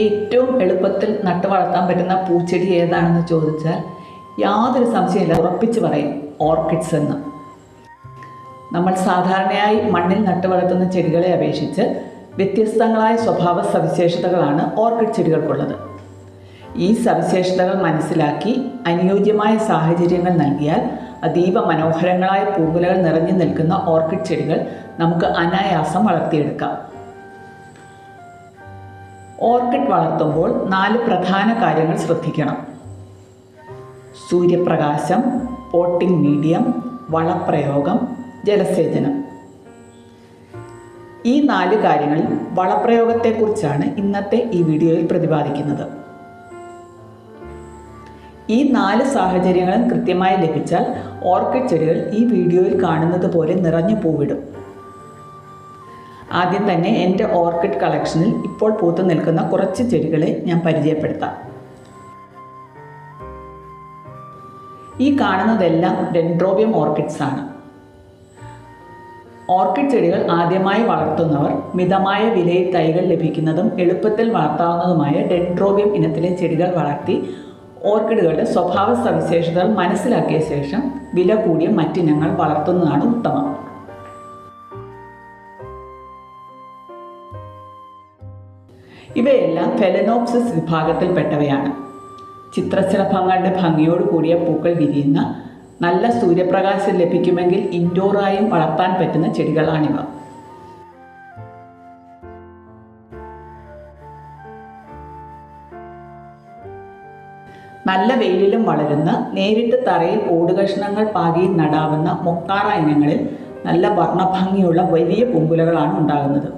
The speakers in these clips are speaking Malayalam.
ഏറ്റവും എളുപ്പത്തിൽ നട്ടു വളർത്താൻ പറ്റുന്ന പൂച്ചെടി ഏതാണെന്ന് ചോദിച്ചാൽ യാതൊരു സംശയമില്ല, ഉറപ്പിച്ച് പറയും ഓർക്കിഡ്സ് എന്ന്. നമ്മൾ സാധാരണയായി മണ്ണിൽ നട്ടു വളർത്തുന്ന ചെടികളെ അപേക്ഷിച്ച് വ്യത്യസ്തങ്ങളായ സ്വഭാവ സവിശേഷതകളാണ് ഓർക്കിഡ് ചെടികൾക്കുള്ളത്. ഈ സവിശേഷതകൾ മനസ്സിലാക്കി അനുയോജ്യമായ സാഹചര്യങ്ങൾ നൽകിയാൽ അതീവ മനോഹരങ്ങളായ പൂങ്കുലകൾ നിറഞ്ഞു നിൽക്കുന്ന ഓർക്കിഡ് ചെടികൾ നമുക്ക് അനായാസം വളർത്തിയെടുക്കാം. ഓർക്കിഡ് വളർത്തുമ്പോൾ 4 പ്രധാന കാര്യങ്ങൾ ശ്രദ്ധിക്കണം: സൂര്യപ്രകാശം, പോട്ടിംഗ് മീഡിയം, വളപ്രയോഗം, ജലസേചനം. ഈ 4 കാര്യങ്ങളിൽ വളപ്രയോഗത്തെക്കുറിച്ചാണ് ഇന്നത്തെ ഈ വീഡിയോയിൽ പ്രതിപാദിക്കുന്നത്. ഈ 4 സാഹചര്യങ്ങളും കൃത്യമായി ലഭിച്ചാൽ ഓർക്കിഡ് ചെടികൾ ഈ വീഡിയോയിൽ കാണുന്നത് പോലെ നിറഞ്ഞു പൂവിടും. ആദ്യം തന്നെ എൻ്റെ ഓർക്കിഡ് കളക്ഷനിൽ ഇപ്പോൾ പൂത്തു നിൽക്കുന്ന കുറച്ച് ചെടികളെ ഞാൻ പരിചയപ്പെടുത്താം. ഈ കാണുന്നതെല്ലാം ഡെൻഡ്രോബിയം ഓർക്കിഡ്സ് ആണ്. ഓർക്കിഡ് ചെടികൾ ആദ്യമായി വളർത്തുന്നവർ മിതമായ വിലയിൽ തൈകൾ ലഭിക്കുന്നതും എളുപ്പത്തിൽ വളർത്താവുന്നതുമായ ഡെൻഡ്രോബിയം ഇനത്തിലെ ചെടികൾ വളർത്തി ഓർക്കിഡുകളുടെ സ്വഭാവ സവിശേഷതകൾ മനസ്സിലാക്കിയ ശേഷം വില കൂടിയ മറ്റിനങ്ങൾ വളർത്തുന്നതാണ് ഉത്തമം. ഇവയെല്ലാം ഫെലനോപ്സിസ് വിഭാഗത്തിൽപ്പെട്ടവയാണ്. ചിത്രശലഭങ്ങളുടെ ഭംഗിയോട് കൂടിയ പൂക്കൾ വിരിയുന്ന, നല്ല സൂര്യപ്രകാശം ലഭിക്കുമെങ്കിൽ ഇൻഡോറായും വളർത്താൻ പറ്റുന്ന ചെടികളാണിവ. നല്ല വെയിലിലും വളരുന്ന, നേരിട്ട് തറയിൽ ഓടുകഷ്ണങ്ങൾ പാകി നടാവുന്ന മൊക്കാറ ഇനങ്ങളിൽ നല്ല വർണ്ണഭംഗിയുള്ള വലിയ പൂങ്കുലകളാണ് ഉണ്ടാകുന്നത്.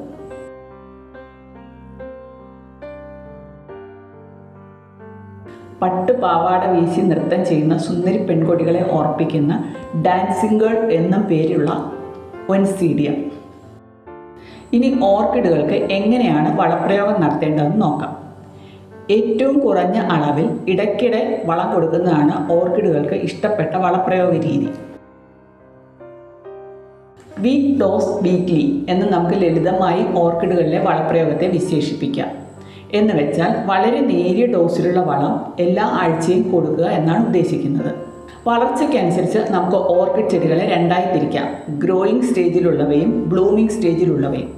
പട്ട് പാവാട വീശി നൃത്തം ചെയ്യുന്ന സുന്ദരി പെൺകൊടികളെ ഓർപ്പിക്കുന്ന ഡാൻസിംഗ് ഗേൾ എന്നും പേരുള്ള ഒൻസീഡിയം. ഇനി ഓർക്കിഡുകൾക്ക് എങ്ങനെയാണ് വളപ്രയോഗം നടത്തേണ്ടതെന്ന് നോക്കാം. ഏറ്റവും കുറഞ്ഞ അളവിൽ ഇടയ്ക്കിടെ വളം കൊടുക്കുന്നതാണ് ഓർക്കിഡുകൾക്ക് ഇഷ്ടപ്പെട്ട വളപ്രയോഗ രീതി. വീക്ക് ഡോസ് വീക്ക്ലി എന്ന് നമുക്ക് ലളിതമായി ഓർക്കിഡുകളിലെ വളപ്രയോഗത്തെ വിശേഷിപ്പിക്കാം. എന്ന് വെച്ചാൽ വളരെ നേരിയ ഡോസിലുള്ള വളം എല്ലാ ആഴ്ചയും കൊടുക്കുക എന്നാണ് ഉദ്ദേശിക്കുന്നത്. വളർച്ചയ്ക്കനുസരിച്ച് നമുക്ക് ഓർക്കിഡ് ചെടികളെ 2ആയി തിരിക്കാം: ഗ്രോയിങ് സ്റ്റേജിലുള്ളവയും ബ്ലൂമിംഗ് സ്റ്റേജിലുള്ളവയും.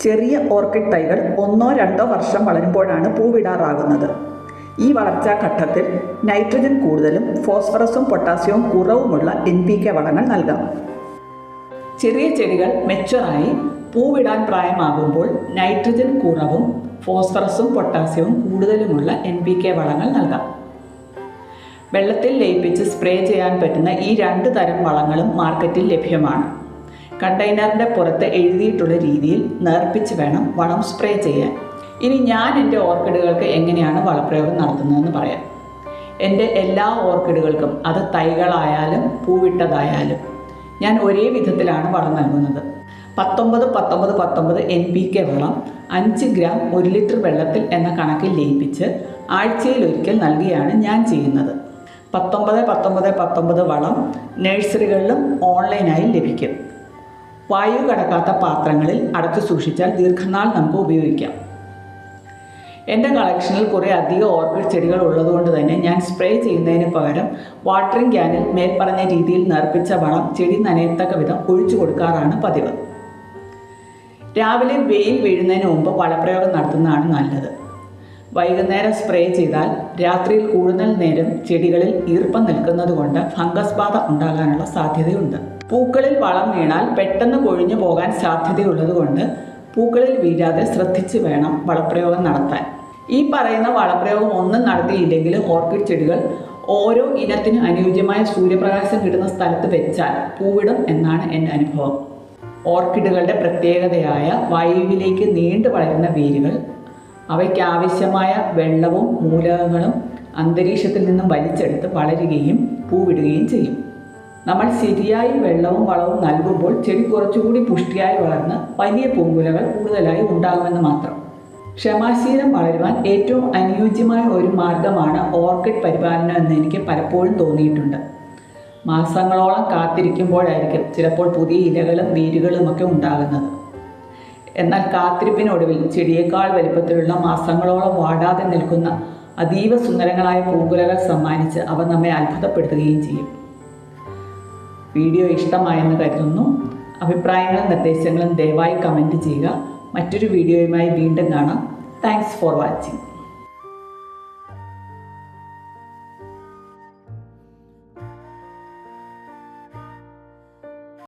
ചെറിയ ഓർക്കിഡ് തൈകൾ 1-2 വർഷം വളരുമ്പോഴാണ് പൂവിടാറാകുന്നത്. ഈ വളർച്ചാ ഘട്ടത്തിൽ നൈട്രജൻ കൂടുതലും ഫോസ്ഫറസും പൊട്ടാസ്യവും കുറവുമുള്ള NPK വളങ്ങൾ നൽകാം. ചെറിയ ചെടികൾ മെച്ചുറായി പൂവിടാൻ പ്രായമാകുമ്പോൾ നൈട്രജൻ കുറവും ഫോസ്ഫറസും പൊട്ടാസ്യവും കൂടുതലുമുള്ള NPK വളങ്ങൾ നൽകാം. വെള്ളത്തിൽ ലയിപ്പിച്ച് സ്പ്രേ ചെയ്യാൻ പറ്റുന്ന ഈ 2 തരം വളങ്ങളും മാർക്കറ്റിൽ ലഭ്യമാണ്. കണ്ടെയ്നറിൻ്റെ പുറത്ത് എഴുതിയിട്ടുള്ള രീതിയിൽ നേർപ്പിച്ച് വേണം വളം സ്പ്രേ ചെയ്യാൻ. ഇനി ഞാൻ എൻ്റെ ഓർക്കിഡുകൾക്ക് എങ്ങനെയാണ് വളപ്രയോഗം നടത്തുന്നതെന്ന് പറയാം. എൻ്റെ എല്ലാ ഓർക്കിഡുകൾക്കും, അത് തൈകളായാലും പൂവിട്ടതായാലും, ഞാൻ ഒരേ വിധത്തിലാണ് വളം നൽകുന്നത്. 19-19-19 NPK വളം 5 ഗ്രാം 1 ലിറ്റർ വെള്ളത്തിൽ എന്ന കണക്കിൽ ലയിപ്പിച്ച് ആഴ്ചയിലൊരിക്കൽ നൽകിയാണ് ഞാൻ ചെയ്യുന്നത്. 19-19-19 വളം നഴ്സറികളിലും ഓൺലൈനായി ലഭിക്കും. വായു കടക്കാത്ത പാത്രങ്ങളിൽ അടച്ചു സൂക്ഷിച്ചാൽ ദീർഘനാൾ നമുക്ക് ഉപയോഗിക്കാം. എൻ്റെ കളക്ഷനിൽ കുറേ അധികം ഓർക്കിഡ് ചെടികൾ ഉള്ളതുകൊണ്ട് തന്നെ ഞാൻ സ്പ്രേ ചെയ്യുന്നതിന് പകരം വാട്ടറിംഗ് ക്യാനിൽ മേൽപ്പറഞ്ഞ രീതിയിൽ നേർപ്പിച്ച വളം ചെടി നനയത്തക്ക വിധം ഒഴിച്ചു കൊടുക്കാറാണ് പതിവ്. രാവിലെ വെയിൽ വീഴുന്നതിന് മുമ്പ് വളപ്രയോഗം നടത്തുന്നതാണ് നല്ലത്. വൈകുന്നേരം സ്പ്രേ ചെയ്താൽ രാത്രിയിൽ കൂടുതൽ നേരം ചെടികളിൽ ഈർപ്പം നിൽക്കുന്നത് കൊണ്ട് ഫംഗസ് ബാധ ഉണ്ടാകാനുള്ള സാധ്യതയുണ്ട്. പൂക്കളിൽ വളം വീണാൽ പെട്ടെന്ന് കൊഴിഞ്ഞു പോകാൻ സാധ്യതയുള്ളത് കൊണ്ട് പൂക്കളിൽ വീഴാതെ ശ്രദ്ധിച്ച് വേണം വളപ്രയോഗം നടത്താൻ. ഈ പറയുന്ന വളപ്രയോഗം ഒന്നും നടത്തിയില്ലെങ്കിൽ ഓർക്കിഡ് ചെടികൾ ഓരോ ഇനത്തിനും അനുയോജ്യമായ സൂര്യപ്രകാശം കിട്ടുന്ന സ്ഥലത്ത് വെച്ചാൽ പൂവിടും എന്നാണ് എൻ്റെ അനുഭവം. ഓർക്കിഡുകളുടെ പ്രത്യേകതയായ വായുവിലേക്ക് നീണ്ടു വളരുന്ന വേരുകൾ അവയ്ക്കാവശ്യമായ വെള്ളവും മൂലകങ്ങളും അന്തരീക്ഷത്തിൽ നിന്നും വലിച്ചെടുത്ത് വളരുകയും പൂവിടുകയും ചെയ്യും. നമ്മൾ ശരിയായി വെള്ളവും വളവും നൽകുമ്പോൾ ചെടി കുറച്ചുകൂടി പുഷ്ടിയായി വളർന്ന് വലിയ പൂങ്കുലകൾ കൂടുതലായി ഉണ്ടാകുമെന്ന് മാത്രം. ക്ഷമാശീലം വളരുവാൻ ഏറ്റവും അനുയോജ്യമായ ഒരു മാർഗമാണ് ഓർക്കിഡ് പരിപാലനം എന്ന് എനിക്ക് പലപ്പോഴും തോന്നിയിട്ടുണ്ട്. മാസങ്ങളോളം കാത്തിരിക്കുമ്പോഴായിരിക്കും ചിലപ്പോൾ പുതിയ ഇലകളും വേരുകളുമൊക്കെ ഉണ്ടാകുന്നത്. എന്നാൽ കാത്തിരിപ്പിനൊടുവിൽ ചെടിയേക്കാൾ വലിപ്പത്തിലുള്ള മാസങ്ങളോളം വാടാതെ നിൽക്കുന്ന അതീവ സുന്ദരങ്ങളായ പൂങ്കുലകൾ സമ്മാനിച്ച് അവ നമ്മെ അത്ഭുതപ്പെടുത്തുകയും ചെയ്യും. വീഡിയോ ഇഷ്ടമായെന്ന് കരുതുന്നു. അഭിപ്രായങ്ങളും നിർദ്ദേശങ്ങളും ദയവായി കമൻറ്റ് ചെയ്യുക. മറ്റൊരു വീഡിയോയുമായി വീണ്ടും കാണാം. Thanks for watching.